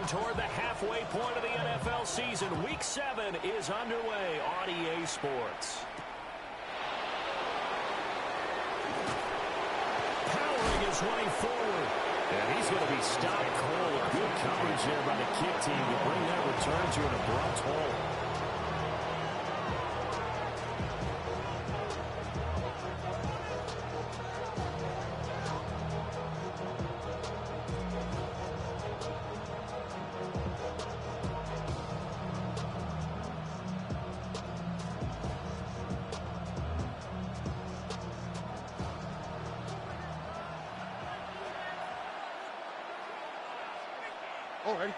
toward the halfway point of the NFL season. Week 7 is underway on EA Sports. Powering his way forward. And he's going to be stopped cold. Good coverage there by the kick team to bring that return to an abrupt halt. Already.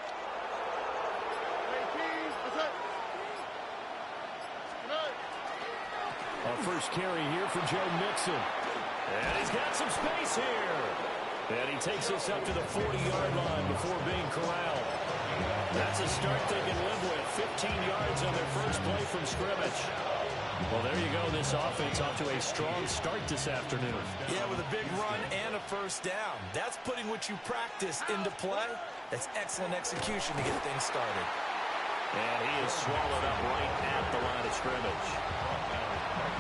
Our first carry here for Joe Mixon. And he's got some space here. And he takes us up to the 40-yard line before being corralled. That's a start they can live with. 15 yards on their first play from scrimmage. Well, there you go. This offense off to a strong start this afternoon. Yeah, with a big run and a first down. That's putting what you practice into play. That's excellent execution to get things started. And he is swallowed up right at the line of scrimmage.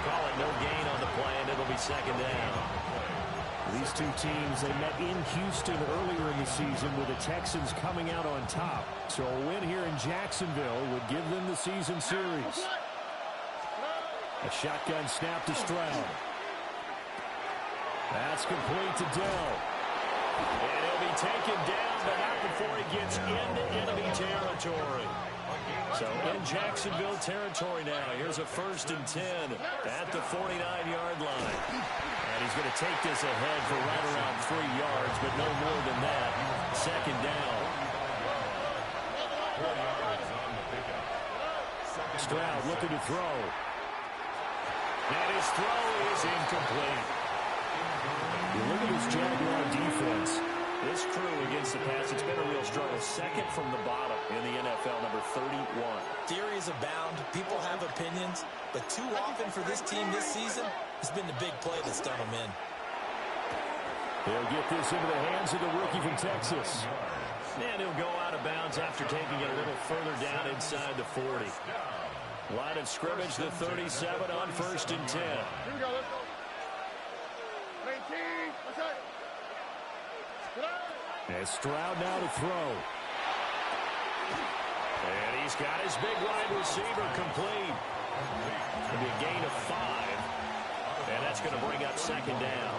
Call it no gain on the play, and it'll be second down. These two teams, they met in Houston earlier in the season with the Texans coming out on top. So a win here in Jacksonville would give them the season series. A shotgun snap to Stroud. That's complete to Dell. And he'll be taken down, but not before he gets into enemy territory. So in Jacksonville territory now. Here's a 1st and 10 at the 49-yard line. And he's going to take this ahead for right around 3 yards, but no more than that. Second down. Stroud looking to throw. And his throw is incomplete. You look at this Jaguar defense. This crew against the pass, it's been a real struggle. Second from the bottom in the NFL, number 31. Theories abound. People have opinions. But too often for this team this season, it's been the big play that's done them in. They'll get this into the hands of the rookie from Texas. And he'll go out of bounds after taking it a little further down inside the 40. Line of scrimmage, the 37 on 1st and 10. Here we go, let's go. 19, let's go. And Stroud now to throw. And he's got his big wide receiver complete. It'll be a gain of 5. And that's going to bring up second down.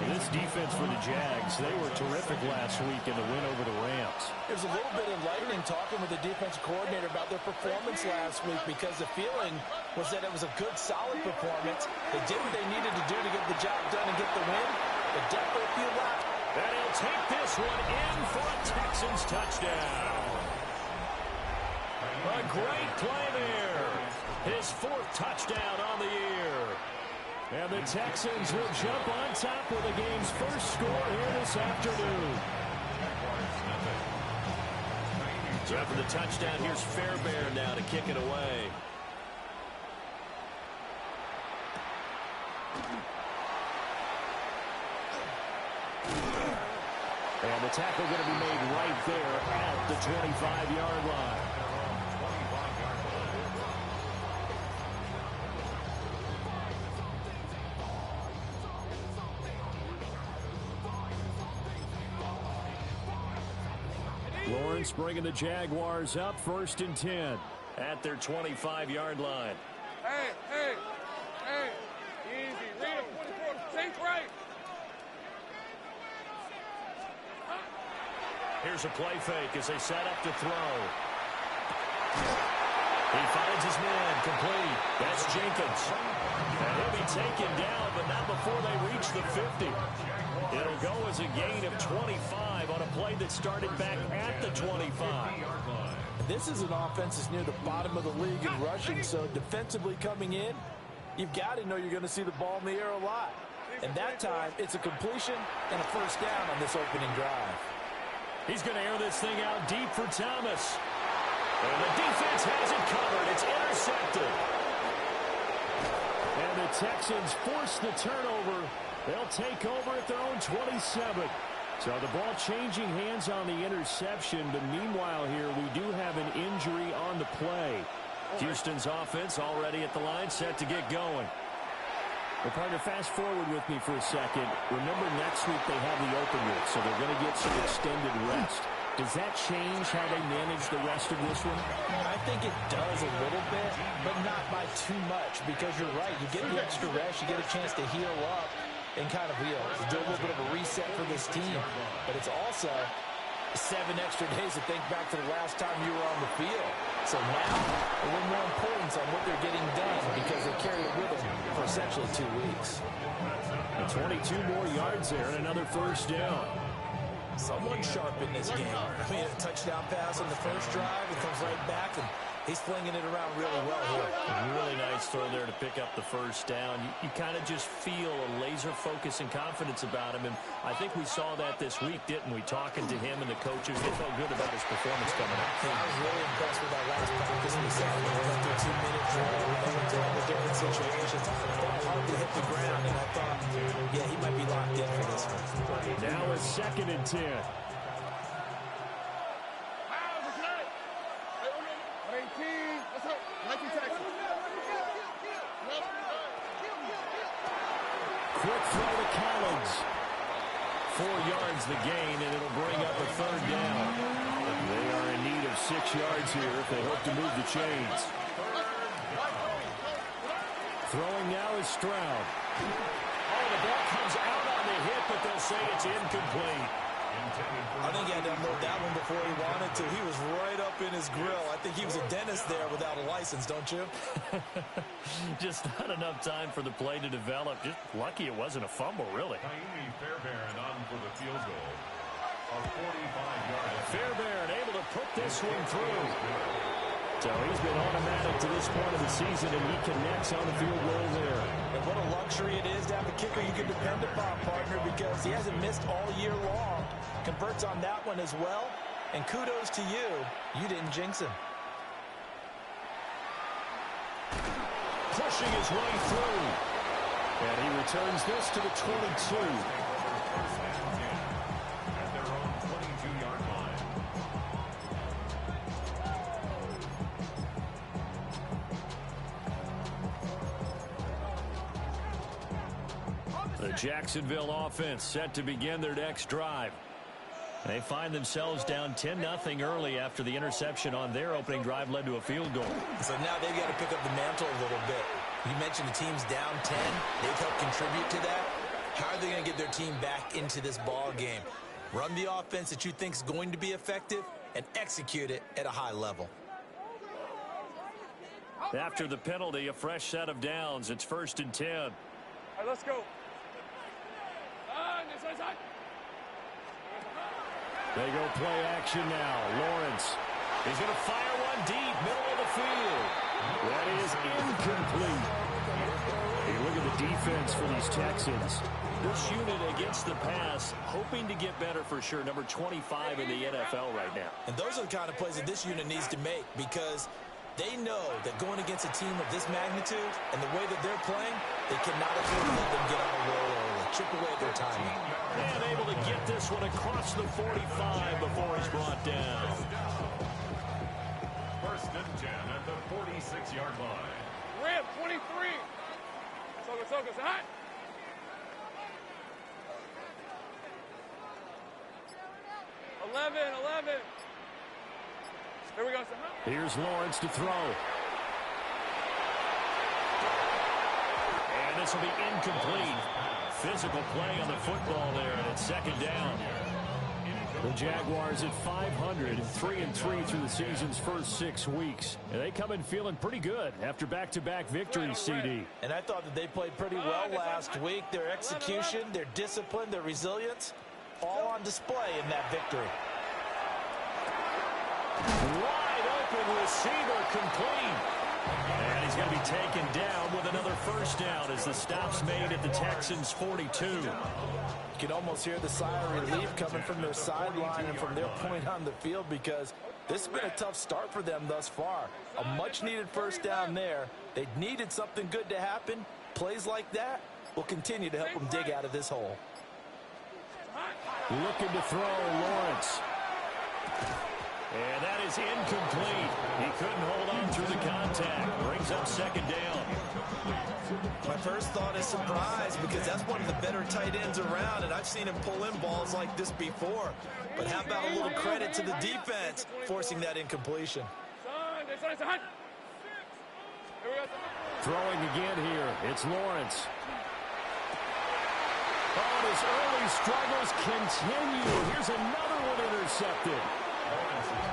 And this defense for the Jags, they were terrific last week in the win over the Rams. There's a little bit enlightening talking with the defensive coordinator about their performance last week because the feeling was that it was a good, solid performance. They did what they needed to do to get the job done and get the win, but definitely a few left. And he'll take this one in for a Texans touchdown. A great play there. His 4th touchdown on the year. And the Texans will jump on top with the game's first score here this afternoon. So after the touchdown, here's Fairbairn now to kick it away. And the tackle going to be made right there at the 25-yard line. Lawrence bringing the Jaguars up 1st and 10 at their 25-yard line. Hey, easy, read him, think right. Here's a play fake as they set up to throw. He finds his man, complete. That's Jenkins. And he'll be taken down, but not before they reach the 50. It'll go as a gain of 25 on a play that started back at the 25. This is an offense that's near the bottom of the league in rushing, so defensively coming in, you've got to know you're going to see the ball in the air a lot. And that time, it's a completion and a first down on this opening drive. He's going to air this thing out deep for Thomas. And the defense has it covered. It's intercepted. And the Texans force the turnover. They'll take over at their own 27. So the ball changing hands on the interception, but meanwhile here we do have an injury on the play. Houston's offense already at the line, set to get going. Well, partner, fast forward with me for a second. Remember, next week they have the open week, so they're going to get some extended rest. Does that change how they manage the rest of this one? I think it does a little bit, but not by too much, because you're right. You get the extra rest, you get a chance to heal up and kind of do a little bit of a reset for this team. But it's also 7 extra days to think back to the last time you were on the field. So now, a little more importance on what they're getting done because they carry it with them for essentially 2 weeks. And 22 more yards there and another first down. Someone sharp in this game. I mean, a touchdown pass on the first drive. It comes right back, and he's flinging it around really well here. Really nice throw there to pick up the first down. You kind of just feel a laser focus and confidence about him, and I think we saw that this week, didn't we? Talking to him and the coaches, they felt good about his performance coming up. Yeah, I was really impressed with that last practice. We saw him went through a 2-minute drill. They went through all the different situations. That hardly hit the ground, and I thought, yeah, he might be locked in for this one. Now a 2nd and 10. Quick throw to Collins. 4 yards the gain, and it'll bring up a 3rd down. They are in need of 6 yards here if they hope to move the chains. Throwing now is Stroud. Oh, the ball comes out on the hit, but they'll say it's incomplete. I think he had to unload that one before he wanted to. He was right up in his grill. I think he was a dentist there without a license, don't you? Just not enough time for the play to develop. Just lucky it wasn't a fumble, really. Fairbairn on for the field goal. A 45-yard. Fairbairn able to put this one through. So he's been automatic to this point of the season, and he connects on the field goal there. And what a luxury it is to have a kicker you can depend upon, partner, because he hasn't missed all year long. Converts on that one as well. And kudos to you. You didn't jinx him. Pushing his way through. And he returns this to the 22. At their own 22-yard line. The Jacksonville offense set to begin their next drive. They find themselves down 10-0 early after the interception on their opening drive led to a field goal. So now they've got to pick up the mantle a little bit. You mentioned the team's down 10. They've helped contribute to that. How are they going to get their team back into this ball game? Run the offense that you think is going to be effective and execute it at a high level. After the penalty, a fresh set of downs. It's 1st and 10. All right, let's go. They go play action now. Lawrence. He's going to fire one deep, middle of the field. That is incomplete. Hey, look at the defense for these Texans. This unit against the pass, hoping to get better for sure. Number 25 in the NFL right now. And those are the kind of plays that this unit needs to make, because they know that going against a team of this magnitude and the way that they're playing, they cannot afford to let them get on a roll early. Chip away at their timing. And able to get this one across the 45 before he's brought down. 1st and 10 at the 46-yard line. Rim, 23. Soga, hot. Eleven. Here we go, Here's Lawrence to throw. And this will be incomplete. Physical play on the football there, and it's 2nd down. The Jaguars at 500, 3-3 through the season's first 6 weeks. And they come in feeling pretty good after back-to-back victories, CD. And I thought that they played pretty well last week. Their execution, their discipline, their resilience, all on display in that victory. Wide open receiver, complete. And he's going to be taken down with another first down as the stop's made at the Texans' 42. You can almost hear the sigh of relief coming from their sideline and from their point on the field, because this has been a tough start for them thus far. A much-needed first down there. They needed something good to happen. Plays like that will continue to help them dig out of this hole. Looking to throw, Lawrence. And that is incomplete. He couldn't hold on through the contact. Brings up second down. My first thought is surprise because that's one of the better tight ends around, and I've seen him pull in balls like this before. But how about a little credit to the defense forcing that incompletion? Throwing again here. It's Lawrence. Oh, his early struggles continue. Here's another one intercepted.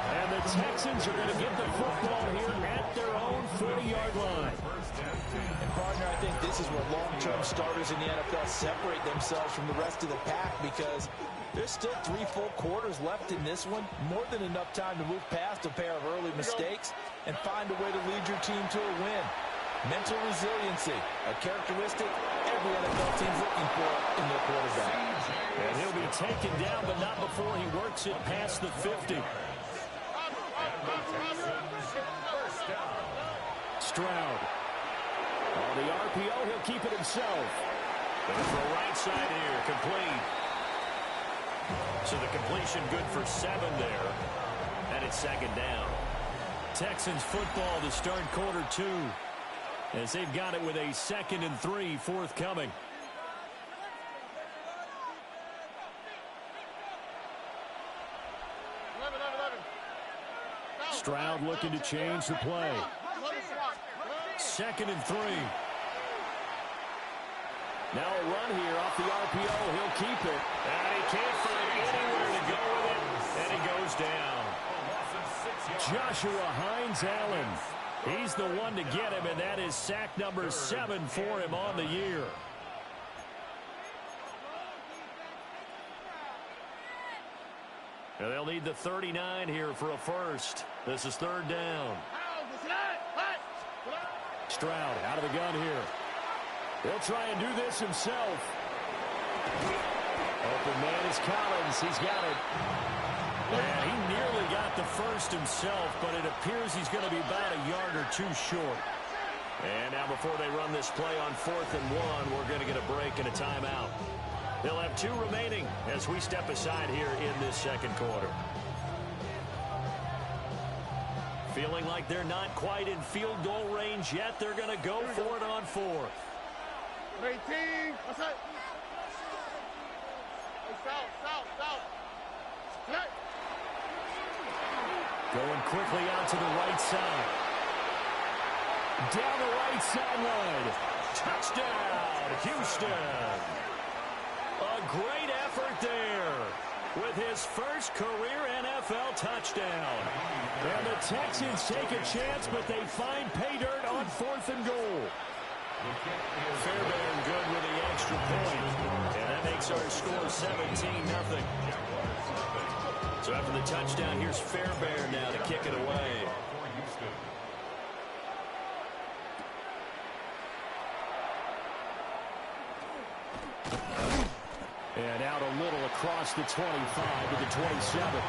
And the Texans are going to get the football here at their own 40-yard line. And, partner, I think this is where long-term starters in the NFL separate themselves from the rest of the pack because there's still 3 full quarters left in this one. More than enough time to move past a pair of early mistakes and find a way to lead your team to a win. Mental resiliency, a characteristic every NFL team's looking for in their quarterback. And he'll be taken down, but not before he works it past the 50. Stroud. On the RPO, he'll keep it himself. Going to throw right side here, complete. So the completion good for 7 there. And it's second down. Texans football to start quarter 2. As they've got it with a 2nd and 3 forthcoming. Stroud looking to change the play. 2nd and 3. Now a run here off the RPO. He'll keep it. And he can't find anywhere to go with it. And he goes down. Joshua Hines-Allen. He's the one to get him, and that is sack number 7 for him on the year. And they'll need the 39 here for a first. This is 3rd down. Stroud out of the gun here. He'll try and do this himself. Open man is Collins. He's got it. And he nearly got the first himself, but it appears he's going to be about a yard or 2 short. And now before they run this play on 4th and 1, we're going to get a break and a timeout. They'll have 2 remaining as we step aside here in this 2nd quarter. Feeling like they're not quite in field goal range yet. They're going to go for it on 4th. 18. What's that? South. Going quickly out to the right side. Down the right sideline. Touchdown, Houston. A great effort there with his first career NFL touchdown. And the Texans take a chance, but they find pay dirt on 4th and goal. Fairbairn good with the extra point. And that makes our score 17-0. So after the touchdown, here's Fairbairn now to kick it away. And out a little across the 25 to the 27.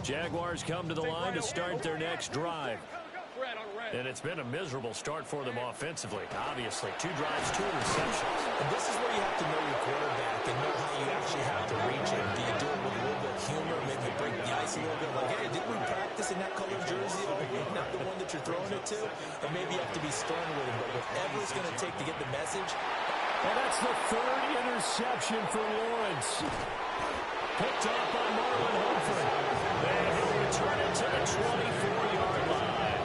Jaguars come to the line to start their next drive. And it's been a miserable start for them offensively. Obviously, 2 drives, 2 interceptions. And this is where you have to know your quarterback and know how you actually have to reach him. Do you do it with a little bit of humor, maybe break the ice a little bit, like, hey, didn't we practice in that color jersey? Or not the one that you're throwing it to? And maybe you have to be stern with him. But whatever it's going to take to get the message. And that's the 3rd interception for Lawrence. Picked up by Marlon Humphrey. And he'll return it to the 24-yard line.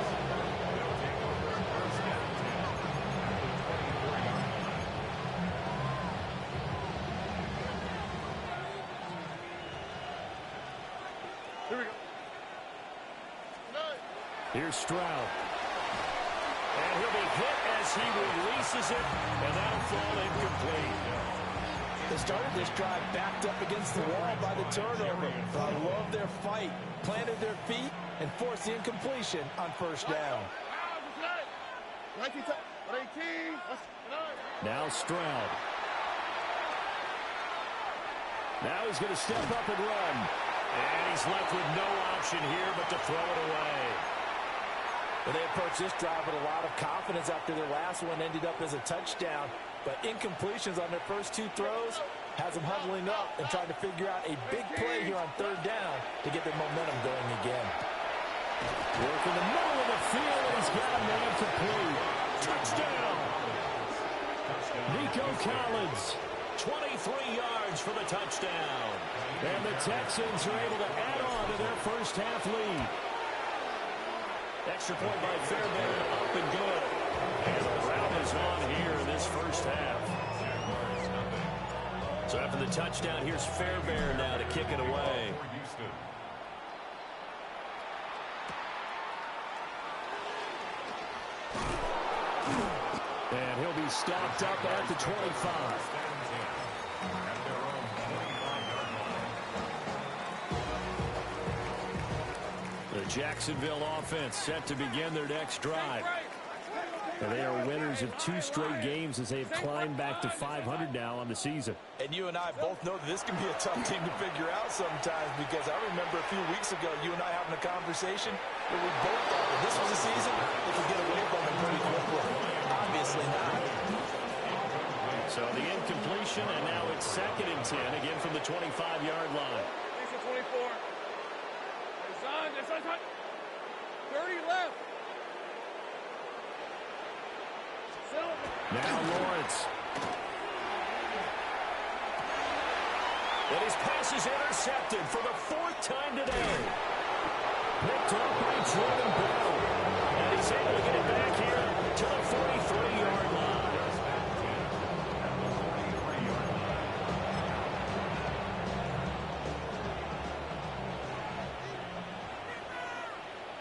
Here we go. Here's Stroud. And he'll be hit as he releases it, and that'll fall incomplete. They started this drive backed up against the wall by the turnover. But I love their fight. Planted their feet and forced the incompletion on 1st down. Now Stroud. Now he's going to step up and run. And he's left with no option here but to throw it away. Well, they approached this drive with a lot of confidence after their last one ended up as a touchdown. But incompletions on their first two throws has them huddling up and trying to figure out a big play here on third down to get their momentum going again. Work in the middle of the field, and he's got a man complete. Touchdown! Nico Collins. 23 yards for the touchdown. And the Texans are able to add on to their first half lead. Extra point by Fairbairn, up and good. And the round is on here in this first half. So after the touchdown, here's Fairbairn now to kick it away. And he'll be stopped up at the 25. The Jacksonville offense set to begin their next drive. And they are winners of 2 straight games as they've climbed back to 500 now on the season. And you and I both know that this can be a tough team to figure out sometimes, because I remember a few weeks ago you and I having a conversation where we both thought that this was a season they could get away from it pretty quickly. Obviously not. So the incompletion, and now it's 2nd and 10, again from the 25-yard line. 24. It's on 30 left. Now Lawrence. And his pass is intercepted for the 4th time today. Picked up by Jordan Bell. And he's able to get it back here to the 43-yard line.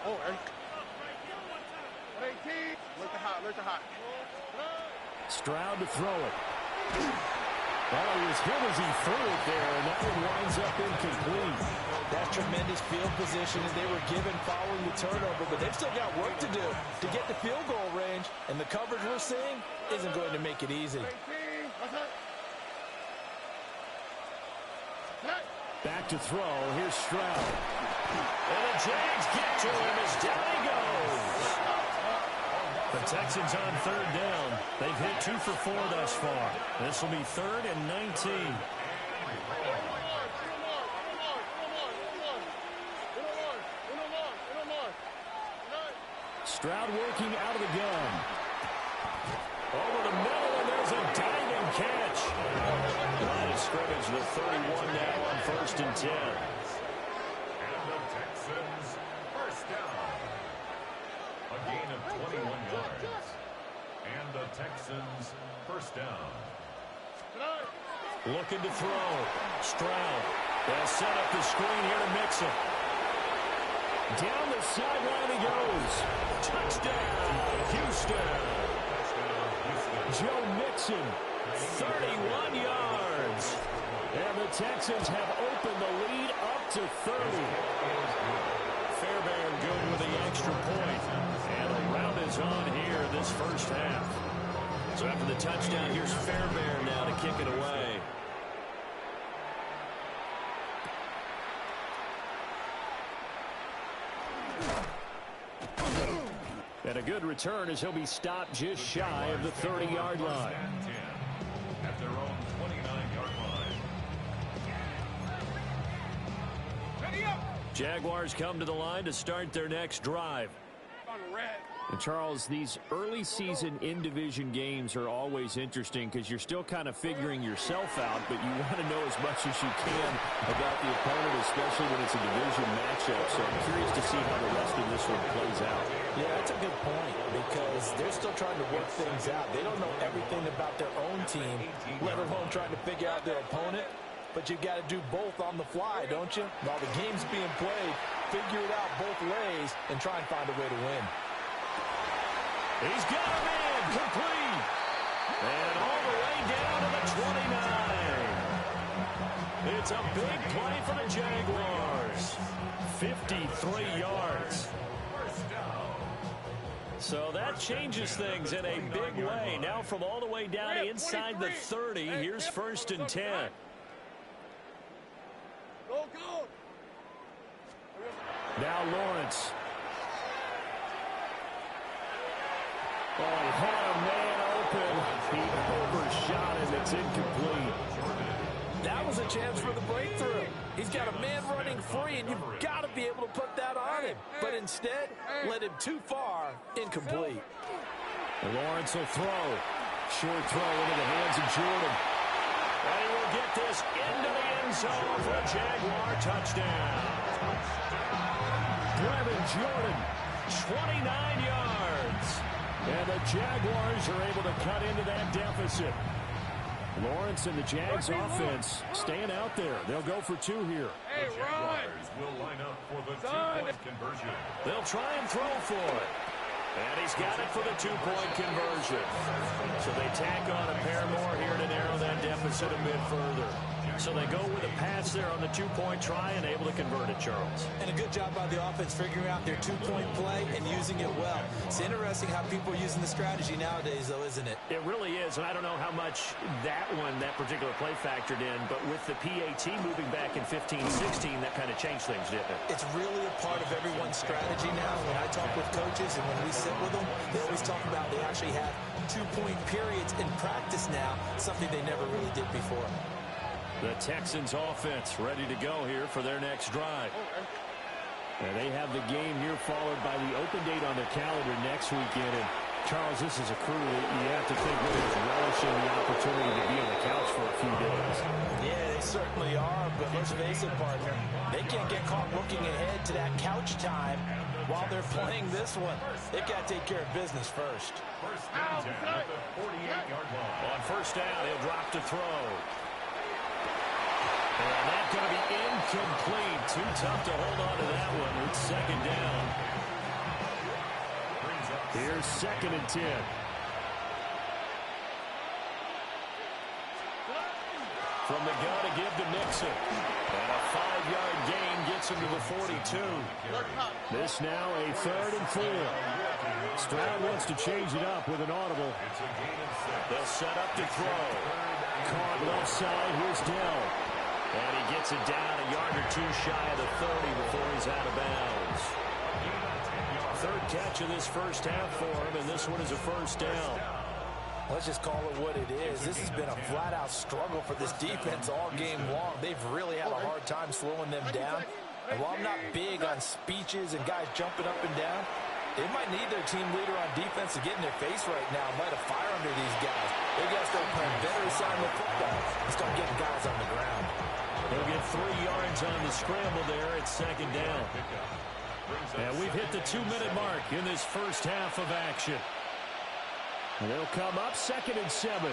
Oh, 18. Look hot. Stroud to throw it. Well, he was hit as he threw it there, and that one winds up incomplete. That's tremendous field position that they were given following the turnover, but they've still got work to do to get the field goal range, and the coverage we're seeing isn't going to make it easy. Back to throw. Here's Stroud. And the Jags get to him as down he goes. The Texans on 3rd down. They've hit 2 for 4 thus far. This will be 3rd and 19. Stroud working out of the gun. Over the middle, and there's a diving catch. Line of scrimmage, the 31 now on 1st and 10. And the Texans first down. A gain of 21 yards. And the Texans first down. Looking to throw. Stroud. They'll set up the screen here to Mixon. Down the sideline he goes. Touchdown, Houston. Joe Mixon. 31 yards. And the Texans have opened the lead up to 30. Fairbairn good with the extra point. And the round is on here in this first half. So after the touchdown, here's Fairbairn now to kick it away. And a good return as he'll be stopped just shy of the 30-yard line. At their own 29-yard line. Jaguars come to the line to start their next drive. And Charles, these early season in-division games are always interesting because you're still kind of figuring yourself out, but you want to know as much as you can about the opponent, especially when it's a division matchup. So I'm curious to see how the rest of this one plays out. Yeah, that's a good point, because they're still trying to work things out. They don't know everything about their own team, let alone trying to figure out their opponent. But you've got to do both on the fly, don't you? While the game's being played, figure it out both ways and try and find a way to win. He's got him in, complete. And all the way down to the 29. It's a big play for the Jaguars. 53 yards. So that changes things in a big way. Now from all the way down inside the 30, here's 1st and 10. Go, go. Now Lawrence. Oh, he had a man open. He overshot him. It's incomplete. That was a chance for the breakthrough. He's got a man running free, and you've got to be able to put that on him. But instead, led him too far, incomplete. And Lawrence will throw. Short throw into the hands of Jordan. And he will get this into the end zone for a Jaguar touchdown. Brevin Jordan, 29 yards. And the Jaguars are able to cut into that deficit. Lawrence and the Jags offense staying out there. They'll go for two here. Hey, The Jaguars will line up for the two-point conversion. They'll try and throw for it. And he's got it for the two-point conversion. So they tack on a pair more here to narrow that deficit a bit further. So they go with a pass there on the two-point try and able to convert it, Charles. And a good job by the offense figuring out their two-point play and using it well. It's interesting how people are using the strategy nowadays, though, isn't it? It really is, and I don't know how much that particular play factored in, but with the PAT moving back in 15-16, that kind of changed things, didn't it? It's really a part of everyone's strategy now. When I talk with coaches and when we sit with them, they always talk about they actually have two-point periods in practice now, something they never really did before. The Texans offense ready to go here for their next drive. And they have the game here followed by the open date on their calendar next weekend. And Charles, this is a crew that you have to think really is relishing the opportunity to be on the couch for a few days. Yeah, they certainly are, but let's face it, partner. They can't get caught looking ahead to that couch time while they're playing this one. They've got to take care of business first. First and 10 at the 48-yard line. On first down, he'll drop to throw. And that's going to be incomplete. Too tough to hold on to that one. It's second down. Here's second and 10. From the gun to give to Mixon. And a 5-yard gain gets him to the 42. This now a third and 4. Stroud wants to change it up with an audible. They'll set up to throw. Caught left side. Here's Dell. And he gets it down a yard or two shy of the 30 before he's out of bounds. Third catch of this first half for him, and this one is a first down. Let's just call it what it is. This has been a flat-out struggle for this defense all game long. They've really had a hard time slowing them down. And while I'm not big on speeches and guys jumping up and down, they might need their team leader on defense to get in their face right now and light a fire under these guys. They got to start playing better assignment football and start getting guys on the ground. They'll get 3 yards on the scramble there. It's second down. And we've hit the 2-minute mark in this first half of action. And they'll come up second and 7.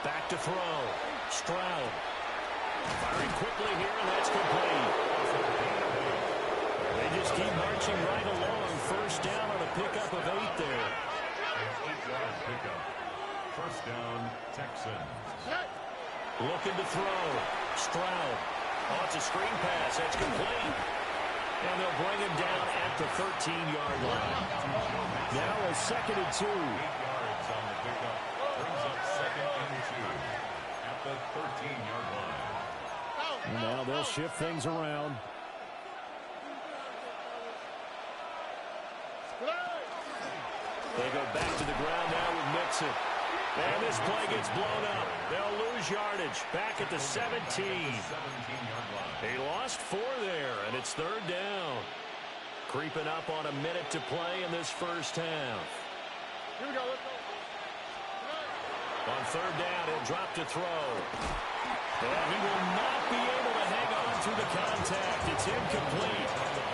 Back to throw. Stroud. Firing quickly here, and that's complete. They just keep marching right along. First down on a pickup of 8 there. 8-yard pickup. First down, Texans. Looking to throw. Stroud. Oh, it's a screen pass. That's complete. And they'll bring him down at the 13-yard line. Now a second and 2. 8 yards on the pickup. Brings up second and 2 at the 13-yard line. And now they'll shift things around. They go back to the ground now with Mixon. And this play gets blown up. They'll lose yardage. Back at the 17. 17-yard line. They lost 4 there, and it's third down. Creeping up on a minute to play in this first half. Here we go, let's go. On third down, he'll drop to throw. And he will not be able to hang on to the contact. It's incomplete.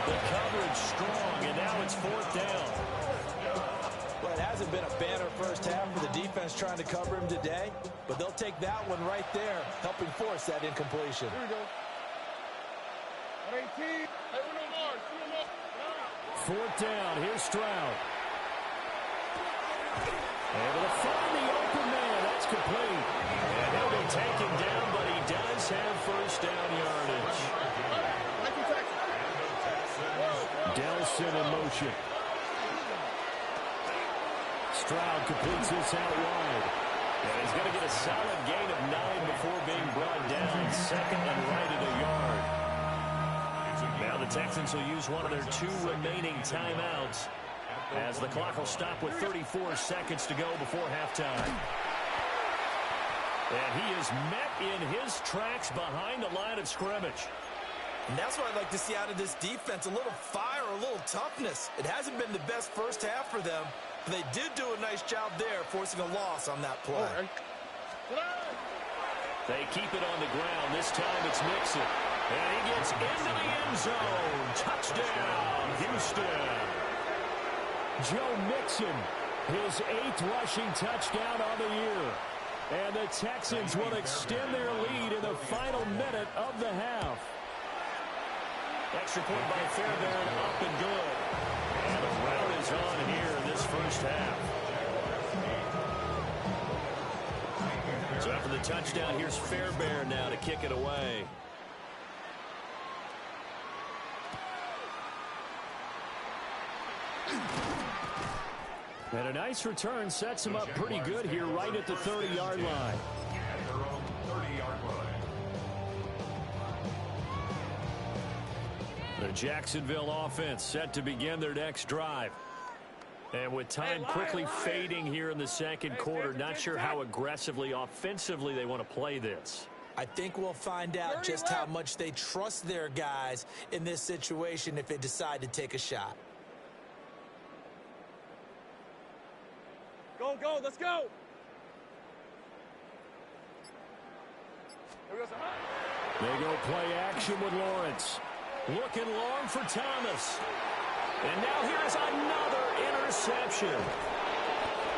The coverage strong, and now it's fourth down. Well, it hasn't been a banner first half for the defense trying to cover him today, but they'll take that one right there, helping force that incompletion. Here we go. 18. Hey, we're no more. Fourth down. Here's Stroud. Able to find the open man. That's complete. And he'll be taken down, but he does have first down yardage. Delson in motion. Stroud completes this out wide. And he's going to get a solid gain of 9 before being brought down. Second and right at a yard. Now the Texans will use one of their 2 remaining timeouts as the clock will stop with 34 seconds to go before halftime. And he is met in his tracks behind the line of scrimmage. And that's what I'd like to see out of this defense, a little fire, a little toughness. It hasn't been the best first half for them, but they did do a nice job there, forcing a loss on that play. They keep it on the ground. This time it's Mixon. And he gets into the end zone. Touchdown, Houston. Joe Mixon, his 8th rushing touchdown on the year. And the Texans will extend their lead in the final minute of the half. Extra point by Fairbairn, up and good. And the round is on here in this first half. So after the touchdown, here's Fairbairn now to kick it away. And a nice return sets him up pretty good here right at the 30-yard line. At their own 30-yard line. The Jacksonville offense set to begin their next drive. And with time quickly fading here in the second quarter, not sure how aggressively, offensively they want to play this. I think we'll find out just how much they trust their guys in this situation if they decide to take a shot. Go, go, let's go. Here we go, Sam. They go play action with Lawrence. Looking long for Thomas. And now here's another interception.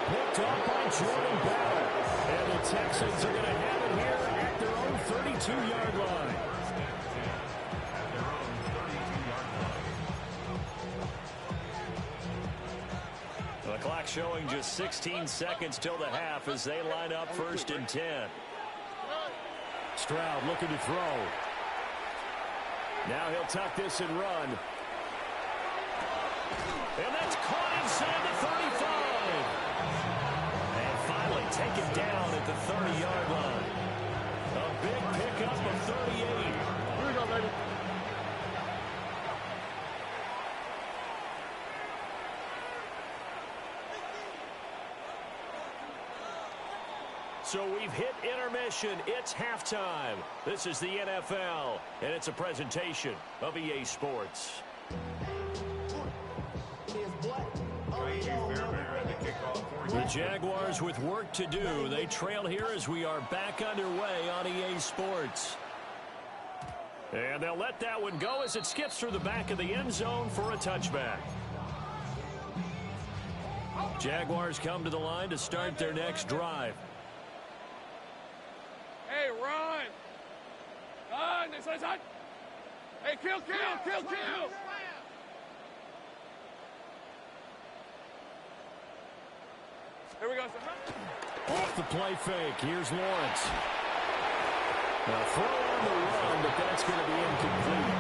Picked up by Jordan Battle. And the Texans are going to have it here at their own 32-yard line. The clock showing just 16 seconds till the half as they line up 1st and 10. Stroud looking to throw. Now he'll tuck this and run. And that's caught inside the 35. And finally taken down at the 30-yard line. A big pickup of 38. Here we go, baby. So we've hit intermission. It's halftime. This is the NFL, and it's a presentation of EA Sports. The Jaguars with work to do. They trail here as we are back underway on EA Sports. And they'll let that one go as it skips through the back of the end zone for a touchback. Jaguars come to the line to start their next drive. Hey, run. Run. Hey, kill. Here we go, Sam. Off the play fake. Here's Lawrence. Now throw on the run, but that's going to be incomplete.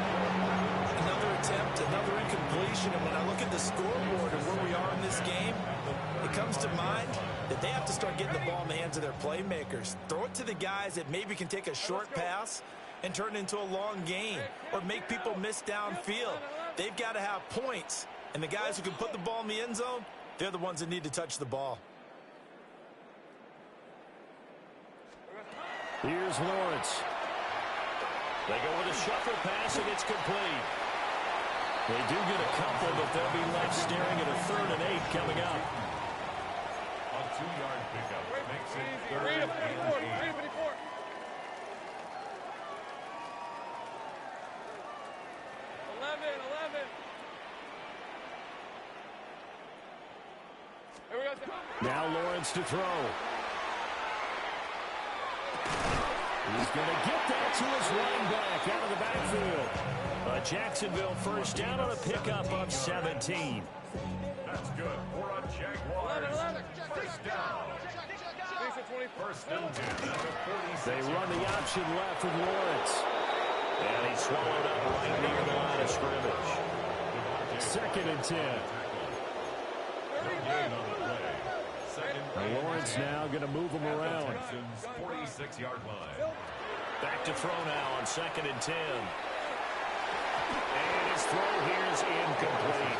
Another attempt, another incompletion. And when I look at the scoreboard and where we are in this game, it comes to mind that they have to start getting the ball in the hands of their playmakers. Throw it to the guys that maybe can take a short pass and turn it into a long gain or make people miss downfield. They've got to have points. And the guys who can put the ball in the end zone, they're the ones that need to touch the ball. Here's Lawrence. They go with a shuffle pass, and it's complete. They do get a couple, but they'll be left staring at a 3rd and 8 coming up. A 2-yard pickup makes it 3rd Read and 54. 8. Read 54. 11. Here we go, Sam. Now Lawrence to throw. He's going to get that to his running back out of the backfield. A Jacksonville first down on a pickup of 17. That's good for a Jaguars. 11. First down. First and 10 at the 46. They run the option left with Lawrence. And he swallowed up right near the line of scrimmage. 2nd and 10. No gain on the play. 2nd Lawrence now going to move him around. Texans' 46-yard line. Back to throw now on 2nd and 10. And his throw here is incomplete.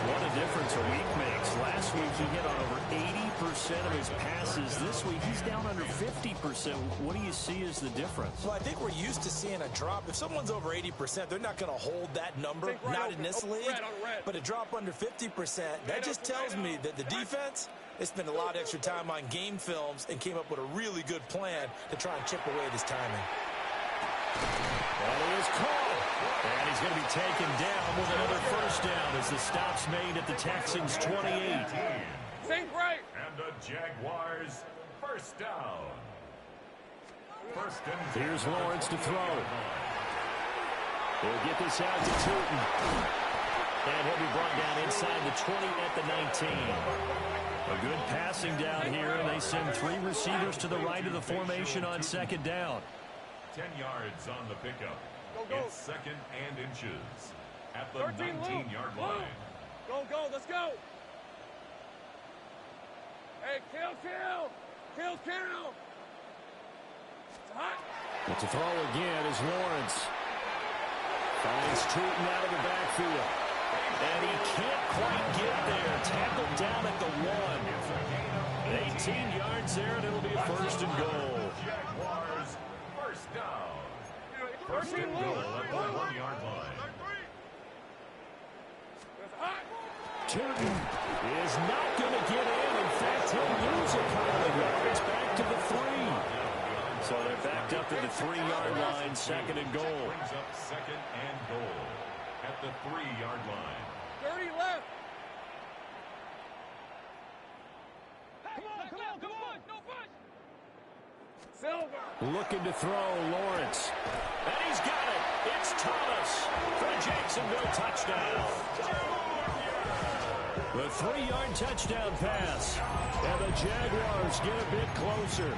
What a difference a week makes. Last week he hit on over 80% of his passes. This week he's down under 50%. What do you see as the difference? Well, I think we're used to seeing a drop. If someone's over 80%, they're not going to hold that number, not in this league. But a drop under 50%, that just tells me that the defense, they spent a lot of extra time on game films and came up with a really good plan to try and chip away this timing. And he is caught. And he's going to be taken down with another first down as the stop's made at the Texans' 28. Think right. And the Jaguars first down. First and 10. Here's Lawrence to throw. He'll get this out to Tootin. And he'll be brought down inside the 20 at the 19. A good passing down here, and they send 3 receivers to the right of the formation on 2nd down. 10 yards on the pickup. Go. It's 2nd and inches at the 13, 19-yard line. Go, let's go. Hey, kill. It's hot. But to throw again is Lawrence. Finds Tootin out of the backfield. And he can't quite get there. Tackled down at the 1. 18 yards there, and it'll be a first and goal. Jaguars first down. First 13, and goal at the 1-yard line. It's hot. Tootin is not going to get in. In fact, he'll lose a couple of yards back to the 3. So they're backed up to the 3-yard line, 2nd and goal. Brings up 2nd and goal at the 3-yard line. 30 left. Come on. No push. Silver. Looking to throw, Lawrence. And he's got it. It's Thomas for a Jacksonville touchdown. The 3-yard touchdown pass. And the Jaguars get a bit closer.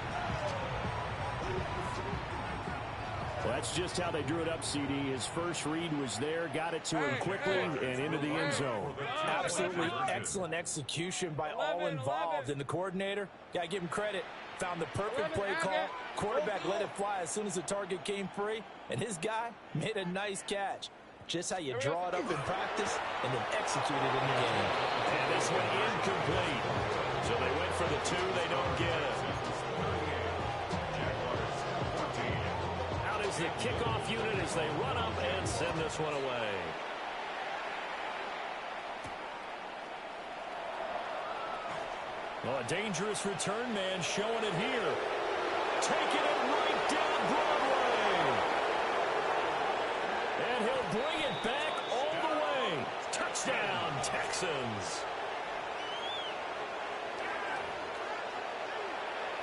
Well, that's just how they drew it up, CD. His first read was there, got it to him quickly, and into the end zone. Absolutely excellent execution by all involved. And the coordinator, got to give him credit, found the perfect play call. Quarterback let it fly as soon as the target came free, and his guy made a nice catch. Just how you draw it up in practice and then execute it in the game. And this one incomplete. So they went for the 2. They don't get it. Out is the kickoff unit as they run up and send this one away. Well, a dangerous return man showing it here. Taking it right down Broadway. And he'll bring it back all the way. Touchdown, Texans.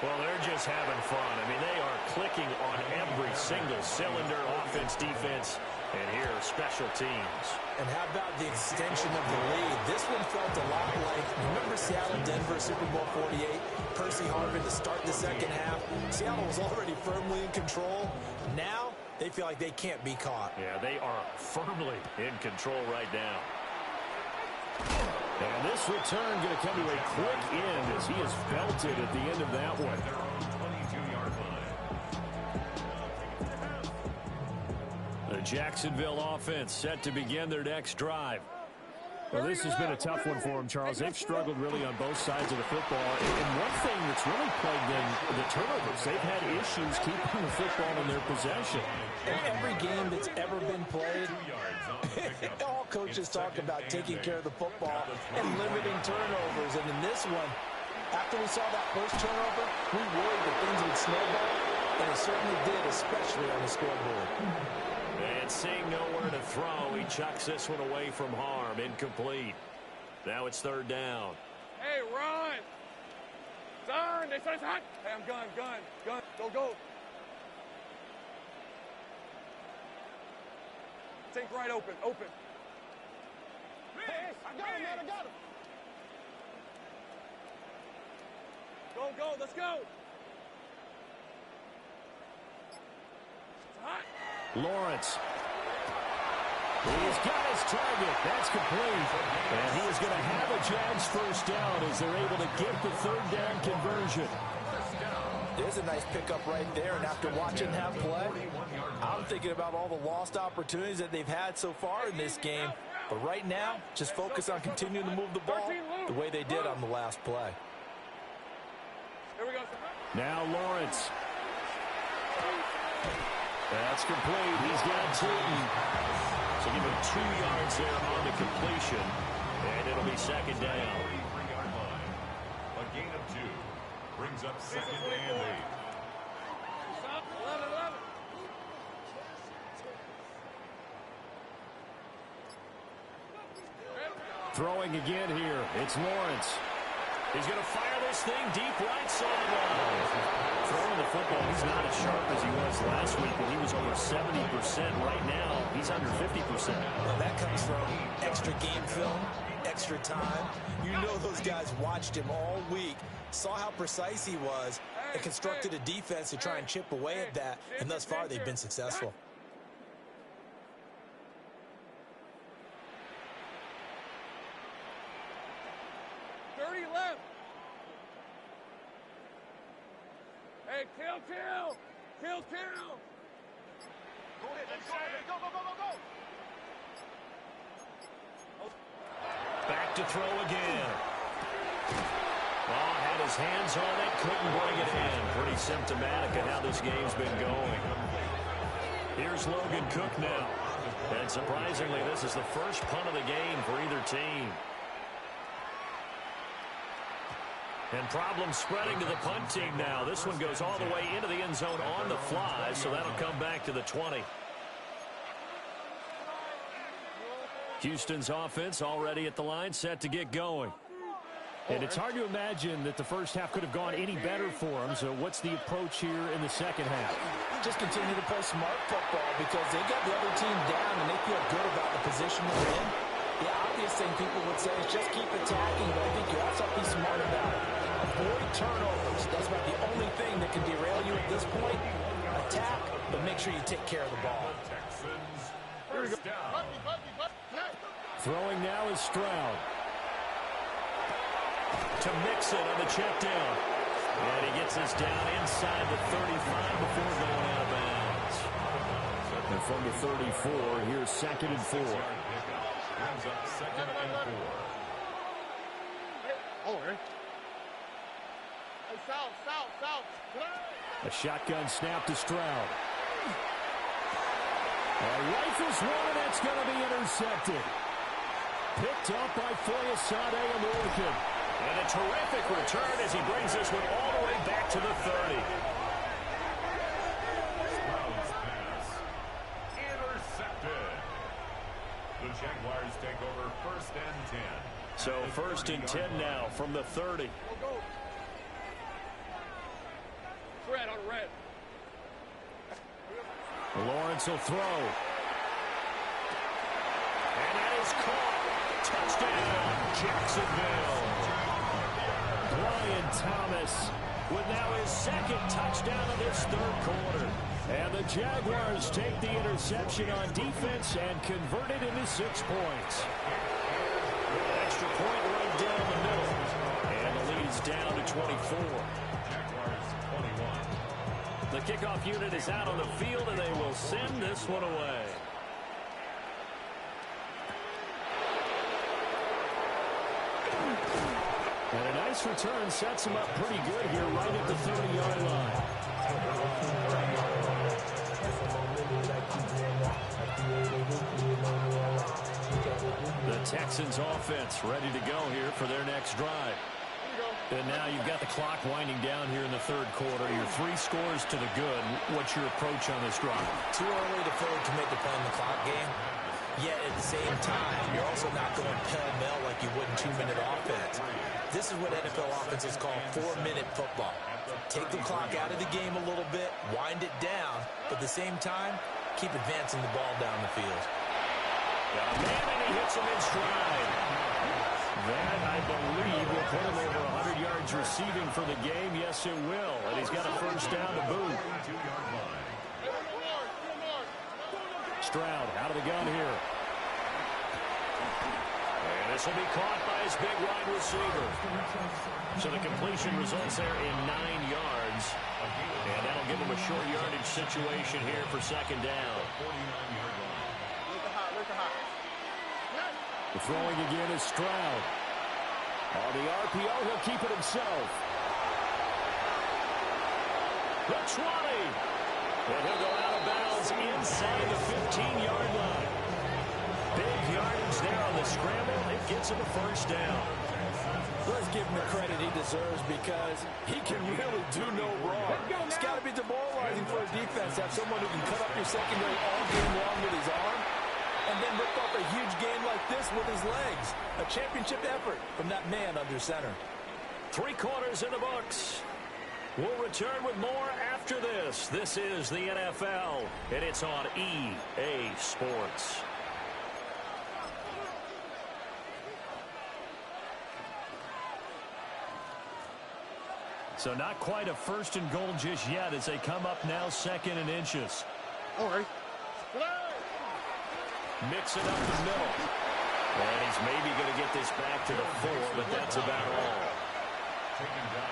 Well, they're just having fun. I mean, they are clicking on every single cylinder, offense, defense, and here, special teams. And how about the extension of the lead? This one felt a lot like, remember Seattle, Denver, Super Bowl 48, Percy Harvin to start the second half. Seattle was already firmly in control. Now, they feel like they can't be caught. Yeah, they are firmly in control right now. And this return going to come to a quick end as he is belted at the end of that one. Their own 22-yard line. The Jacksonville offense set to begin their next drive. Well, this has been a tough one for them, Charles. They've struggled really on both sides of the football. And one thing that's really plagued them, the turnovers. They've had issues keeping the football in their possession. Every game that's ever been played, 2 yards on the pickup. all coaches talk about taking care of the football and limiting turnovers. And in this one, after we saw that first turnover, we worried that things would snowball, and it certainly did, especially on the scoreboard. And seeing nowhere to throw, he chucks this one away from harm. Incomplete. Now it's 3rd down. Hey, run. Turn. They say it's hot. Hey, I'm gun. Go. Think right, open. Hey, I got him. Go, let's go. Lawrence. He's got his target. That's complete. And he is going to have a Jags first down as they're able to get the third down conversion. There's a nice pickup right there, and after watching that play, I'm thinking about all the lost opportunities that they've had so far in this game. But right now, just focus on continuing to move the ball the way they did on the last play. Here we go. Now Lawrence. That's complete. He's got Tootin. So give him 2 yards there on the completion, and it'll be second down. 3-yard line. A gain of 2. Brings up second and 8. Stop. 11. Throwing again here. It's Lawrence. He's going to fire this thing deep right sideline. Throwing the football, he's not as sharp as he was last week, but he was over 70%. Right now, he's under 50%. Well, that comes from extra game film, extra time. You know those guys watched him all week, saw how precise he was, and constructed a defense to try and chip away at that, and thus far they've been successful. Hey, kill. Go ahead, let's go. Back to throw again. Oh, had his hands on it, couldn't bring it in. Pretty symptomatic of how this game's been going. Here's Logan Cook now. And surprisingly, this is the first punt of the game for either team. And problems spreading to the punt team now. This one goes all the way into the end zone on the fly, so that'll come back to the 20. Houston's offense already at the line, set to get going. And it's hard to imagine that the first half could have gone any better for them. So what's the approach here in the second half? Just continue to play smart football because they got the other team down and they feel good about the position they're in. The obvious thing people would say is just keep attacking, but I think you also have to be smart about it. Avoid turnovers. That's about the only thing that can derail you at this point. Attack, but make sure you take care of the ball. Texans first down. Throwing now is Stroud. To Mixon on the check down. And he gets this down inside the 35 before going out of bounds. And from the 34, here's 2nd and 4. Brings up 2nd and 4. South. A shotgun snap to Stroud. Rifles one, and it's going to be intercepted. Picked up by Foyesade Oluokun. And a terrific return as he brings this one all the way back to the 30. Stroud's pass. Intercepted. The Jaguars take over 1st and 10. So 1st and 10 now from the 30. Go. Red on red. Lawrence will throw. And that is caught. Touchdown, Jacksonville. Brian Thomas with now his 2nd touchdown of this 3rd quarter. And the Jaguars take the interception on defense and convert it into 6 points. Extra point right down the middle. And the lead is down to 24. Jaguars 21. The kickoff unit is out on the field, and they will send this one away. And a nice return sets him up pretty good here right at the 30-yard line. The Texans offense ready to go here for their next drive. And now you've got the clock winding down here in the 3rd quarter. You're 3 scores to the good. What's your approach on this drive? Too early to fully commit to playing the clock game. Yet at the same time, you're also not going pell-mell like you would in 2-minute offense. This is what NFL offenses call 4-minute football. Take the clock out of the game a little bit, wind it down, but at the same time, keep advancing the ball down the field. Got a man, and he hits him in stride. That, I believe, will put him over 100 yards receiving for the game. Yes, it will. And he's got a first down to boot. 2-yard line. Stroud out of the gun here. And this will be caught by his big wide receiver. So the completion results there in 9 yards. And that'll give him a short yardage situation here for second down. The throwing again is Stroud. On the RPO, he'll keep it himself. The 20. And he'll go out of bounds inside the 15-yard line. Big yardage there on the scramble. It gets him a first down. Let's give him the credit he deserves because he can really do no wrong. It's got to be demoralizing for a defense to have someone who can cut up your secondary all game long with his arm and then rip off a huge game like this with his legs. A championship effort from that man under center. 3 quarters in the books. We'll return with more after this. This is the NFL, and it's on EA Sports. So not quite a first and goal just yet as they come up now 2nd and inches. All right. Mix it up the middle. And he's maybe going to get this back to the 4, but that's about all.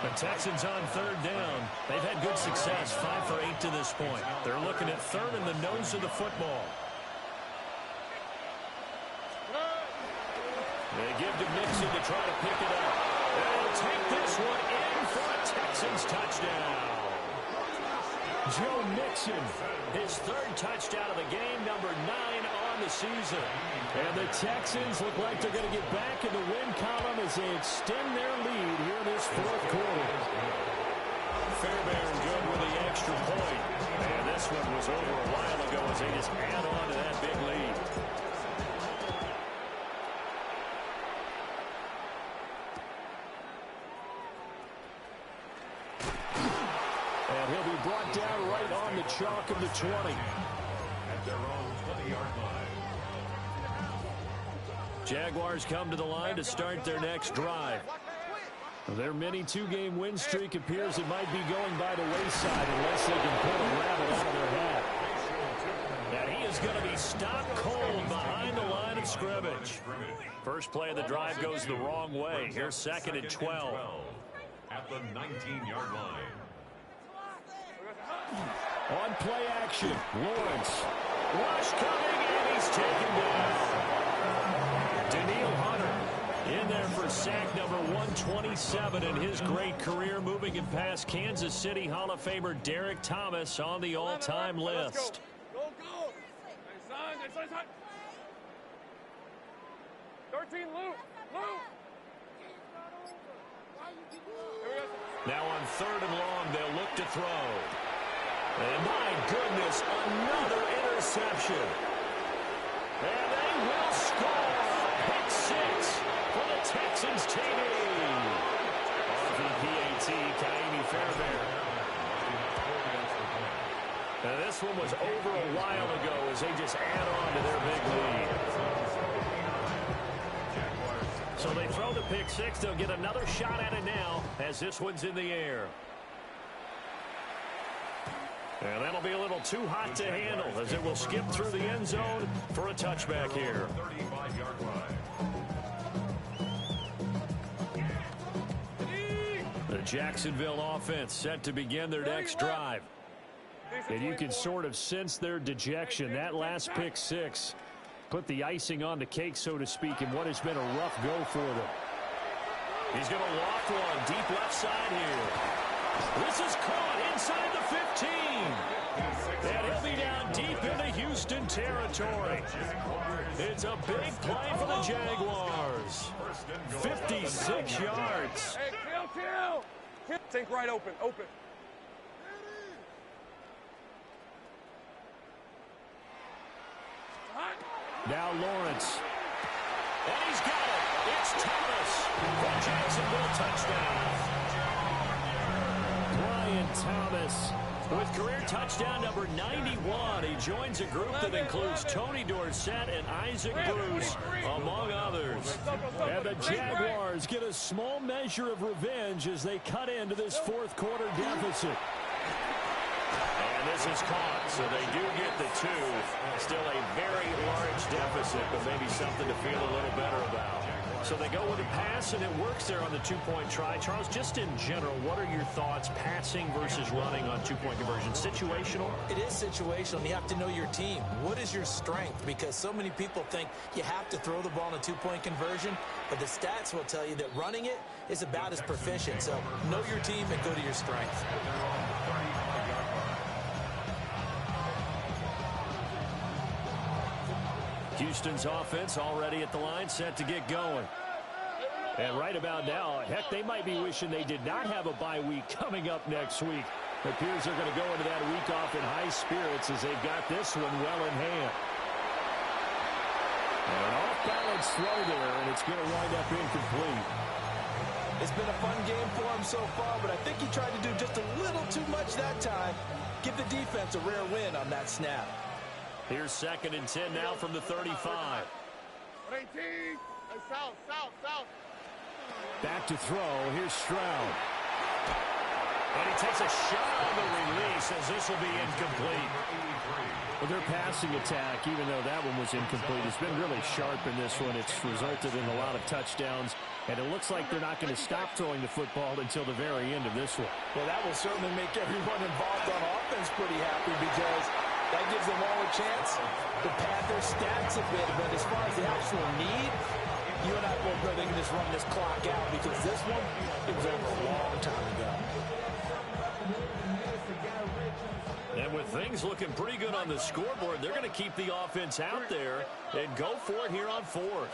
The Texans on 3rd down. They've had good success, 5 for 8 to this point. They're looking at 3rd in the nose of the football. They give to Mixon to try to pick it up. They'll take this one in for a Texans touchdown. Joe Mixon, his 3rd touchdown of the game, number 9 on the season. And the Texans look like they're going to get back in the win column as they extend their lead here in this 4th quarter. Fairbairn good with the extra point. And this one was over a while ago as they just add on to that big lead. And he'll be brought down right on the chalk of the 20. At their own 20-yard line. Jaguars come to the line to start their next drive. Their mini 2-game win streak appears it might be going by the wayside unless they can pull a rabbit out of their hat. And he is going to be stopped cold behind the line of scrimmage. First play of the drive goes the wrong way. Here's 2nd and 12. At the 19-yard line. On play action, Lawrence. Rush coming, and he's taken down. Daniil Hunter in there for sack number 127 in his great career, moving him past Kansas City Hall of Famer Derek Thomas on the all-time list. Go, go. Nice son. 13, Luke. Now on 3rd and long, they'll look to throw. And my goodness, another interception. And they will score. Pick 6 for the Texans TD. RVPAT, Kaimi Fairbairn. And this one was over a while ago as they just add on to their big lead. So they throw the pick 6. They'll get another shot at it now as this one's in the air. And that'll be a little too hot to handle as it will skip through the end zone for a touchback here. 35-yard line. The Jacksonville offense set to begin their next drive. And you can sort of sense their dejection. That last pick 6 put the icing on the cake, so to speak, in what has been a rough go for them. He's going to loft one deep left side here. This is caught inside the 15. And he'll be down deep into Houston territory. It's a big play for the Jaguars. 56 yards. Hey, chill. Think right open. Now Lawrence. And he's got it. It's Thomas for Jacksonville touchdown. Brian Thomas. With career touchdown number 91, he joins a group that includes Tony Dorsett and Isaac Bruce, among others. And the Jaguars get a small measure of revenge as they cut into this 4th quarter deficit. And this is caught, so they do get the 2. Still a very large deficit, but maybe something to feel a little better about. So they go with a pass, and it works there on the two-point try. Charles, just in general, what are your thoughts passing versus running on two-point conversion? Situational? It is situational, and you have to know your team. What is your strength? Because so many people think you have to throw the ball in a two-point conversion, but the stats will tell you that running it is about as proficient. So know your team and go to your strength. Houston's offense already at the line, set to get going. And right about now, heck, they might be wishing they did not have a bye week coming up next week. It appears they're going to go into that week off in high spirits as they've got this one well in hand. And an off-balance throw there, and it's going to wind up incomplete. It's been a fun game for him so far, but I think he tried to do just a little too much that time. Give the defense a rare win on that snap. Here's 2nd and 10 now from the 35. 18. South. Back to throw. Here's Stroud. And he takes a shot on the release as this will be incomplete. Well, their passing attack, even though that one was incomplete, has been really sharp in this one. It's resulted in a lot of touchdowns, and it looks like they're not going to stop throwing the football until the very end of this one. Well, that will certainly make everyone involved on offense pretty happy because that gives them all a chance to pad their stats a bit. But as far as the actual need, you and I both know they can just run this clock out because this one, it was over a long time ago. And with things looking pretty good on the scoreboard, they're going to keep the offense out there and go for it here on 4th.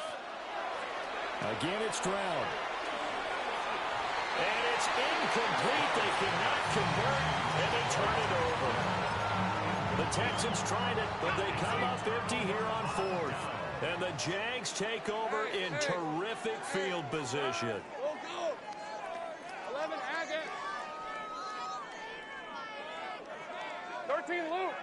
Again, it's Stroud. And it's incomplete. They cannot convert, and they turn it over. The Texans tried it, but they come up empty here on 4th. And the Jags take over in terrific field position. Go. 11, Agate. 13, Luke.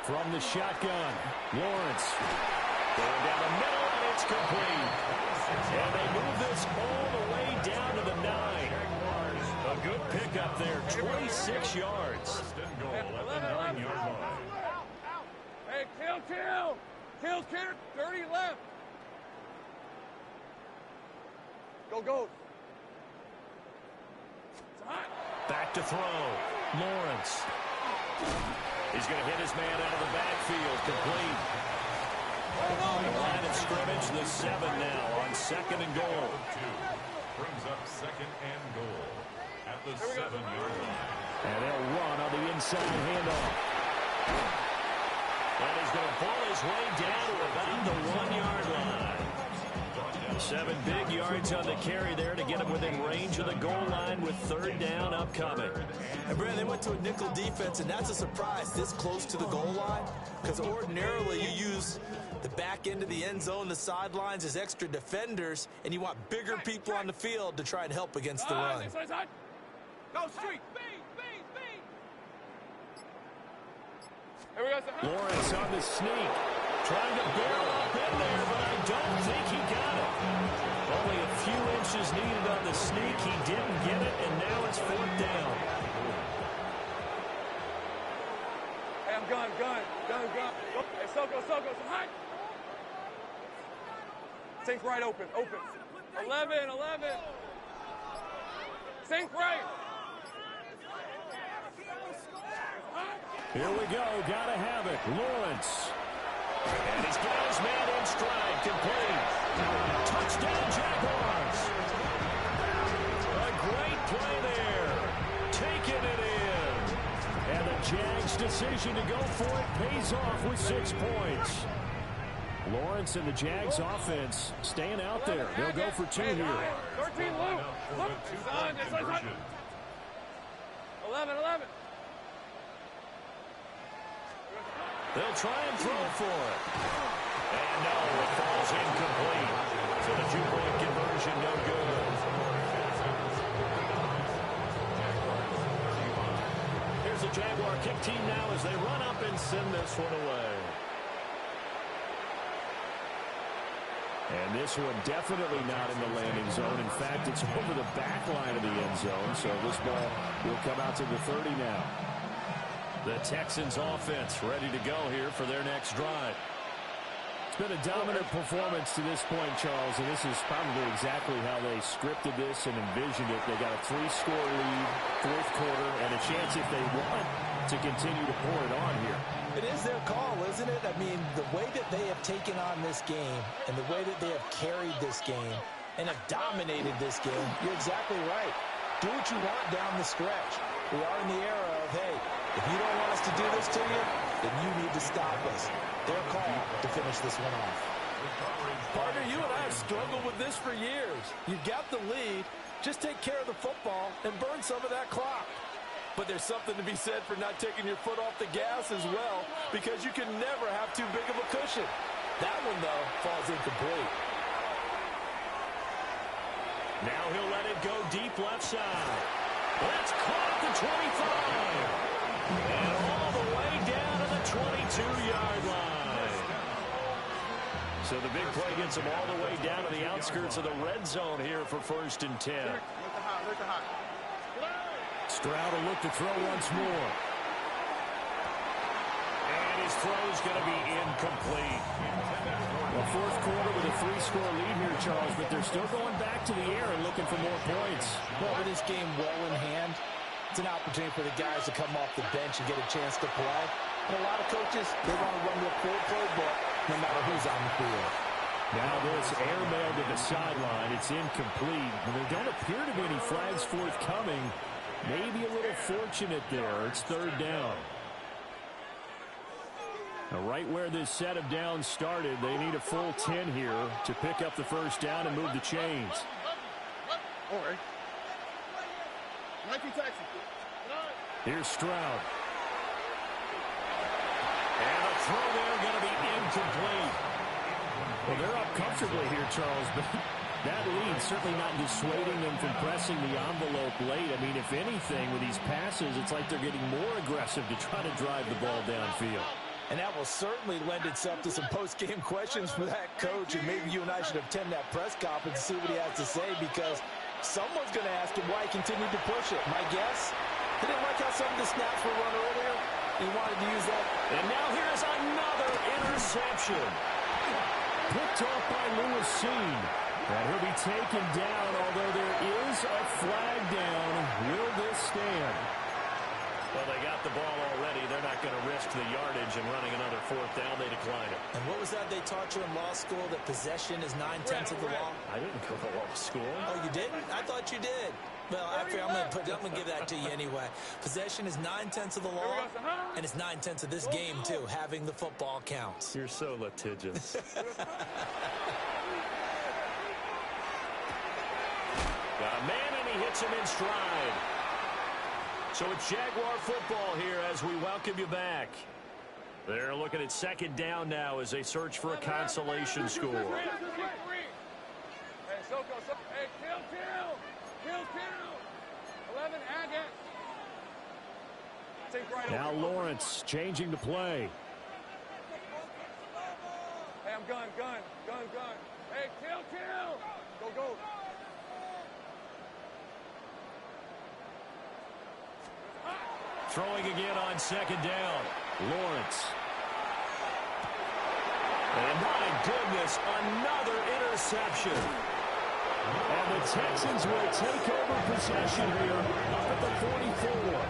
From the shotgun, Lawrence. Going down the middle, and it's complete. And they move this all the way down to the 9. A good pickup there, 26 yards. First and goal at the 9-yard line. Hey, kill. 30 left. Go. It's hot. Back to throw. Lawrence. He's going to hit his man out of the backfield. Complete. The line of scrimmage, the 7 now on 2nd and goal. Brings up 2nd and goal at the 7-yard line. And they'll run on the inside handoff. And he's going to pull his way down to about the 1-yard line. 7 big yards on the carry there to get him within range of the goal line with 3rd down upcoming. And, Brandon, they went to a nickel defense, and that's a surprise this close to the goal line because ordinarily you use the back end of the end zone, the sidelines as extra defenders, and you want bigger people on the field to try and help against the run. Go street. Here we go. Lawrence on the sneak. Trying to barrel up in there, but I don't think he got it. Only a few inches needed on the sneak. He didn't get it, and now it's 4th down. Hey, I'm gun. Hey, Soko, so hot. Sink right open. 11. Sink right. Here we go. Gotta have it. Lawrence. And he's got his man in stride. Complete. Touchdown, Jaguars. A great play there. Taking it in. And the Jags' decision to go for it pays off with 6 points. Lawrence and the Jags offense staying out there. They'll go for 2 here. 13, Luke. It's on. 11. They'll try and throw for it. And no, it falls incomplete. So the 2-point conversion, no good. Here's the Jaguar kick team now as they run up and send this one away. And this one definitely not in the landing zone. In fact, it's over the back line of the end zone. So this ball will come out to the 30 now. The Texans offense ready to go here for their next drive. It's been a dominant performance to this point, Charles, and this is probably exactly how they scripted this and envisioned it. They got a 3-score lead, fourth quarter, and a chance if they want to continue to pour it on here. It is their call, isn't it? I mean, the way that they have taken on this game and the way that they have carried this game and have dominated this game, you're exactly right. Do what you want down the stretch. We are in the era of, hey, if you don't want us to do this to you, then you need to stop us. Their call to finish this one off. Partner, you and I have struggled with this for years. You've got the lead. Just take care of the football and burn some of that clock. But there's something to be said for not taking your foot off the gas as well, because you can never have too big of a cushion. That one, though, falls incomplete. Now he'll let it go deep left side. That's caught at the 25. And all the way down to the 22-yard line. So the big play gets him all the way down to the outskirts of the red zone here for 1st and 10. Stroud will look to throw once more. And his throw's going to be incomplete. Well, fourth quarter with a 3-score lead here, Charles, but they're still going back to the air and looking for more points. Well, with this game well in hand, it's an opportunity for the guys to come off the bench and get a chance to play. And a lot of coaches, they want to run their full playbook no matter who's on the field. Now this airmail to the sideline. It's incomplete. And there don't appear to be any flags forthcoming. Maybe a little fortunate there. It's 3rd down. Now right where this set of downs started, they need a full 10 here to pick up the 1st down and move the chains. Here's Stroud. And the throw there going to be incomplete. Well, they're up comfortably here, Charles, but that lead certainly not dissuading them from pressing the envelope late. I mean, if anything, with these passes, it's like they're getting more aggressive to try to drive the ball downfield. And that will certainly lend itself to some post-game questions for that coach, and maybe you and I should attend that press conference and see what he has to say, because someone's going to ask him why he continued to push it. My guess, he didn't like how some of the snaps were run earlier. He wanted to use that. And now here's another interception. Picked off by Lewis Cine. And he'll be taken down, although there is a flag down. Will this stand? Well, they got the ball already. They're not going to risk the yardage and running another 4th down. They decline it. And what was that they taught you in law school, that possession is 9/10 of the law? I didn't go to law school. Oh, you didn't? I thought you did. Well, after I'm going to give that to you anyway. Possession is 9/10 of the law, and it's 9/10 of this game, too. Having the football counts. You're so litigious. Got a man, and he hits him in stride. So it's Jaguar football here as we welcome you back. They're looking at 2nd down now as they search for a consolation score. Hey, kill. 11, Agate. Now Lawrence changing the play. Hey, I'm gun. Hey, kill. Go. Throwing again on 2nd down. Lawrence. And my goodness, another interception. And the Texans will take over possession here up at the 44.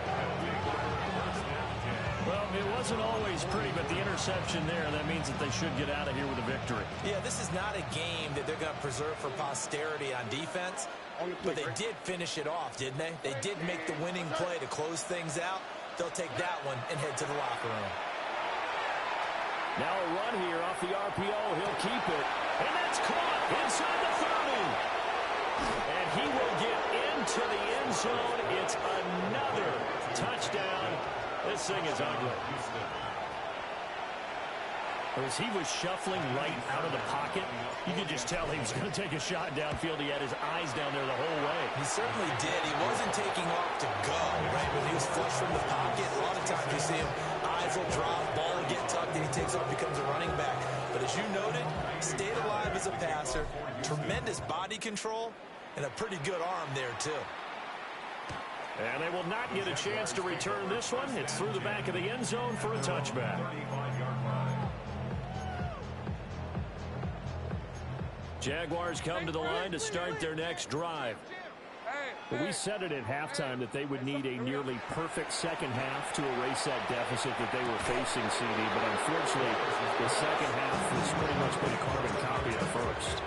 Well, it wasn't always pretty, but the interception there, that means that they should get out of here with a victory. Yeah, this is not a game that they're going to preserve for posterity on defense, but they did finish it off, didn't they? They did make the winning play to close things out. They'll take that one and head to the locker room. Now a run here off the RPO. He'll keep it. And that's caught inside the 30. And he will get into the end zone. It's another touchdown. This thing is ugly. As he was shuffling right out of the pocket, you could just tell he was going to take a shot downfield. He had his eyes down there the whole way. He certainly did. He wasn't taking off to go, right? When he was flush from the pocket, a lot of times you see him, eyes will drop, ball will get tucked, and he takes off, becomes a running back. But as you noted, stayed alive as a passer, tremendous body control, and a pretty good arm there, too. And they will not get a chance to return this one. It's through the back of the end zone for a touchback. Jaguars come to the line to start their next drive. Well, we said it at halftime that they would need a nearly perfect second half to erase that deficit that they were facing, CD. But unfortunately, the second half has pretty much been a carbon copy of the first.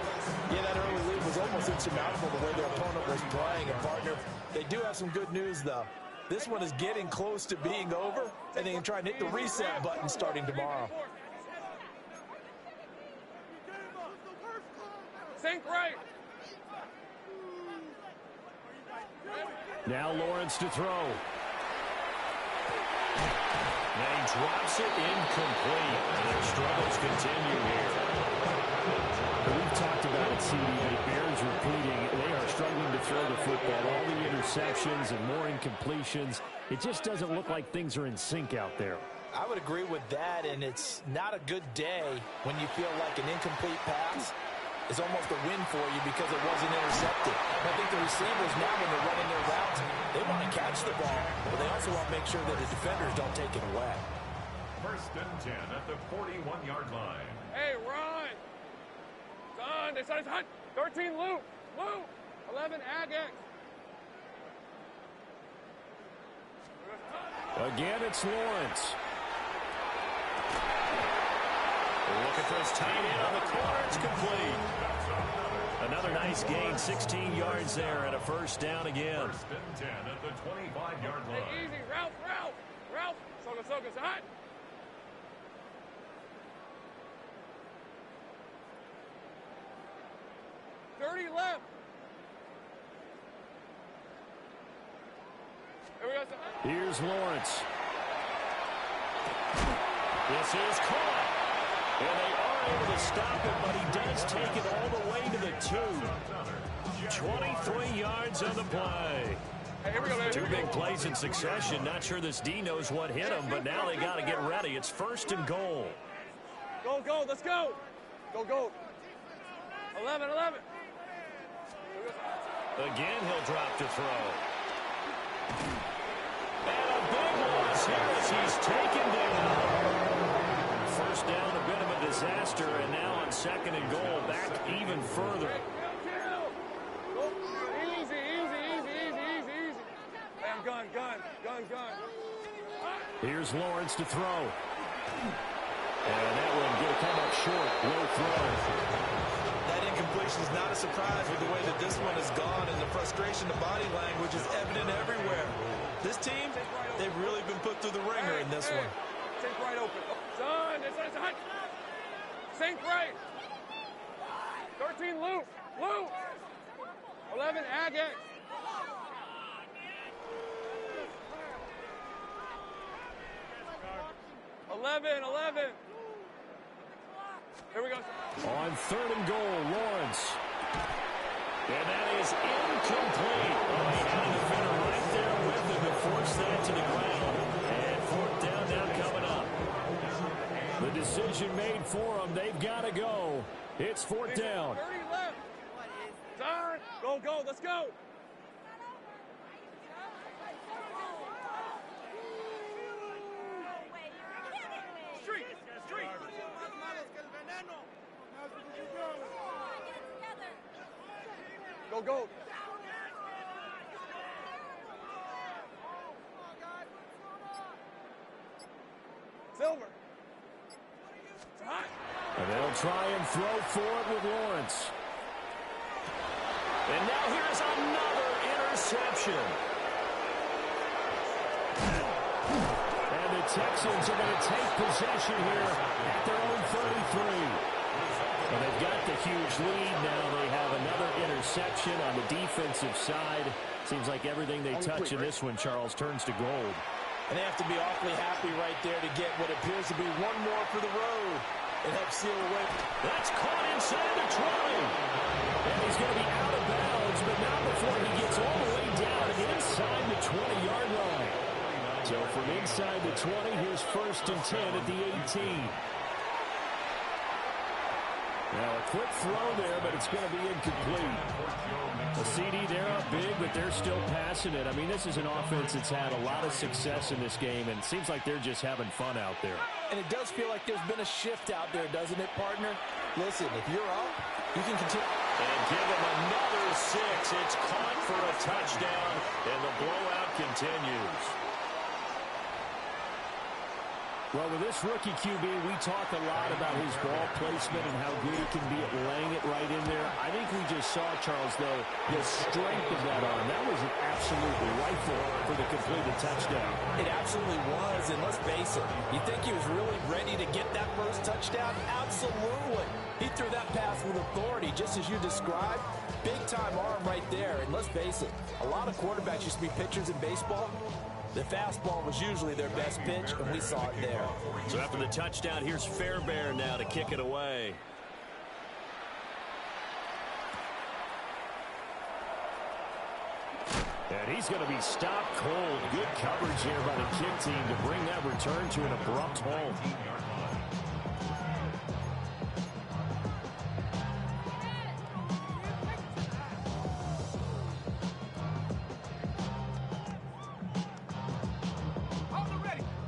Yeah, that early lead was almost insurmountable the way their opponent was playing. And, partner, they do have some good news, though. This one is getting close to being over, and they can try and hit the reset button starting tomorrow. Sink right. Now Lawrence to throw. And he drops it incomplete. And their struggles continue here. We've talked about it, CD, but it bears repeating. They are struggling to throw the football. All the interceptions and more incompletions. It just doesn't look like things are in sync out there. I would agree with that, and it's not a good day when you feel like an incomplete pass is almost a win for you because it wasn't intercepted. And I think the receivers now, when they're running their routes, they want to catch the ball, but they also want to make sure that the defenders don't take it away. 1st and 10 at the 41-yard line. Hey, run. Done. They said it's hot. 13, loop. Loop. 11, Agate. Again, it's Lawrence. Looking for his tight end on the corner. It's complete. Another nice gain, 16 yards there, and a first down again. 1st and 10 at the 25-yard line. Hey, easy. Ralph. Ralph. Soga. It's hot. Dirty left. Here we go. Here's Lawrence. This is caught. And they are able to stop it, but he does take it all the way to the 2. 23 yards on the play. Hey, here we go. Two big plays in succession. Not sure this D knows what hit him, but now they got to get ready. It's 1st and goal. Go. Let's go. Go. 11. Again, he'll drop to throw. And a big loss here as he's taken down. First down, a bit of a disaster, and now on 2nd and goal, back even further. Easy. Hey, I'm gun. Here's Lawrence to throw. And that one going to come up short. Low throw. That incompletion is not a surprise with the way that this one has gone, and the frustration, the body language is evident everywhere. This team, they've really been put through the ringer in this one. Sink right open. Son, it's hot. Sink right. 13, loop. 11, Agate. Eleven. Here we go. On 3rd and goal, Lawrence. And that is incomplete. Oh, he had a defender right there with him to force that to the ground. And 4th down now coming up. The decision made for them. They've got to go. It's 4th down. 30 left. Turn. Go. Let's go. Street. Go. Silver. It's hot. And they'll try and throw for it with Lawrence. And now here's another interception. And the Texans are going to take possession here at their own 33. And they've got the huge lead. Now they have another interception on the defensive side. Seems like everything they touch in this one, Charles, turns to gold. And they have to be awfully happy right there to get what appears to be one more for the road. It helps seal away. That's caught inside the 20. And he's going to be out of bounds, but not before he gets all the way down and inside the 20-yard line. So from inside the 20, here's 1st and 10 at the 18. quick throw there, but it's going to be incomplete. The CD, they're up big, but they're still passing it. I mean, this is an offense that's had a lot of success in this game, and it seems like they're just having fun out there. And it does feel like there's been a shift out there, doesn't it, partner? Listen, if you're up, you can continue. And give them another 6. It's caught for a touchdown, and the blowout continues. Well, with this rookie QB, we talk a lot about his ball placement and how good he can be at laying it right in there. I think we just saw, Charles, though, the strength of that arm. That was an absolute rifle for the completed touchdown. It absolutely was, and let's face it, you think he was really ready to get that first touchdown? Absolutely. He threw that pass with authority, just as you described. Big-time arm right there, and let's face it, a lot of quarterbacks used to be pitchers in baseball. The fastball was usually their best pitch, and we saw it there. So after the touchdown, here's Fairbairn now to kick it away. And he's going to be stopped cold. Good coverage here by the kick team to bring that return to an abrupt halt.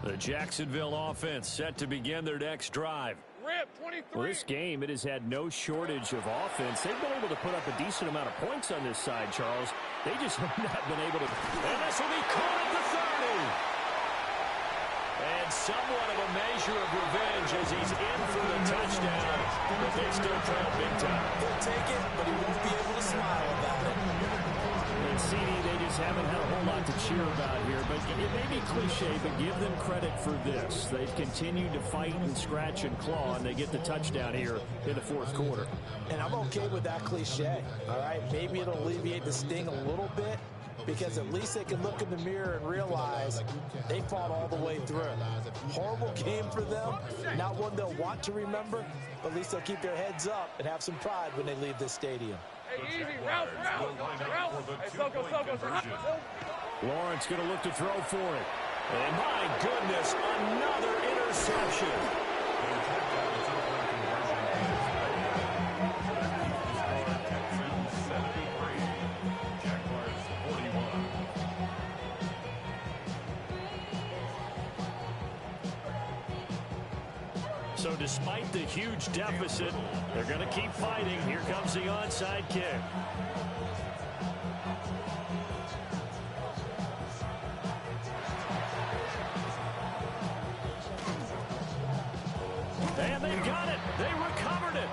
The Jacksonville offense set to begin their next drive. Rip, 23. Well, this game, it has had no shortage of offense. They've been able to put up a decent amount of points on this side, Charles. They just have not been able to. And this will be caught at the 30. And somewhat of a measure of revenge as he's in for the touchdown. But they still trail big time. He'll take it, but he won't be able to smile about it. And CD, they just haven't had a whole lot to cheer about here. But it may be cliche, but give them credit for this. They've continued to fight and scratch and claw, and they get the touchdown here in the fourth quarter. And I'm okay with that cliche, all right? Maybe it'll alleviate the sting a little bit, because at least they can look in the mirror and realize they fought all the way through. Horrible game for them, not one they'll want to remember, but at least they'll keep their heads up and have some pride when they leave this stadium. Hey, easy, route. Hey, Soko. Lawrence going to look to throw for it. And my goodness, another interception. So despite the huge deficit, they're going to keep fighting. Here comes the onside kick. And they've got it. They recovered it.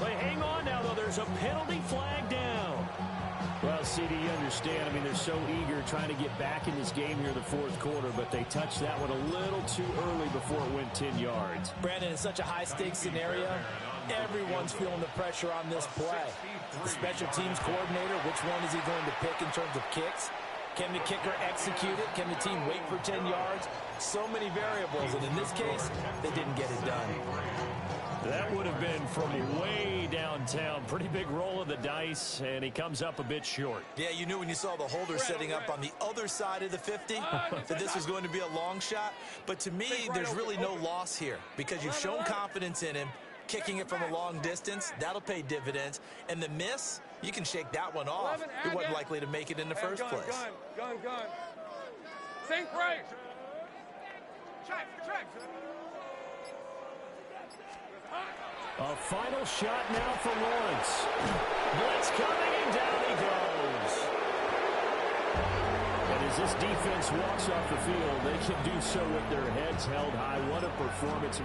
They hang on now, though. There's a penalty flag down. Well, CD, you understand. I mean, they're so eager trying to get back in this game here in the fourth quarter, but they touched that one a little too early before it went 10 yards. Brandon, in such a high-stakes scenario, everyone's feeling the pressure on this play. The special teams coordinator, which one is he going to pick in terms of kicks? Can the kicker execute it? Can the team wait for 10 yards? So many variables, and in this case, they didn't get it done. That would have been from way downtown. Pretty big roll of the dice, and he comes up a bit short. Yeah, you knew when you saw the holder setting up on the other side of the 50 that this was going to be a long shot. But to me, there's really no loss here because you've shown confidence in him. Kicking it from a long distance, that'll pay dividends. And the miss, you can shake that one off. He wasn't likely to make it in the first place. Gun. Sink right. Check. A final shot now for Lawrence. Blitz coming, and down he goes. And as this defense walks off the field, they can do so with their heads held high. What a performance.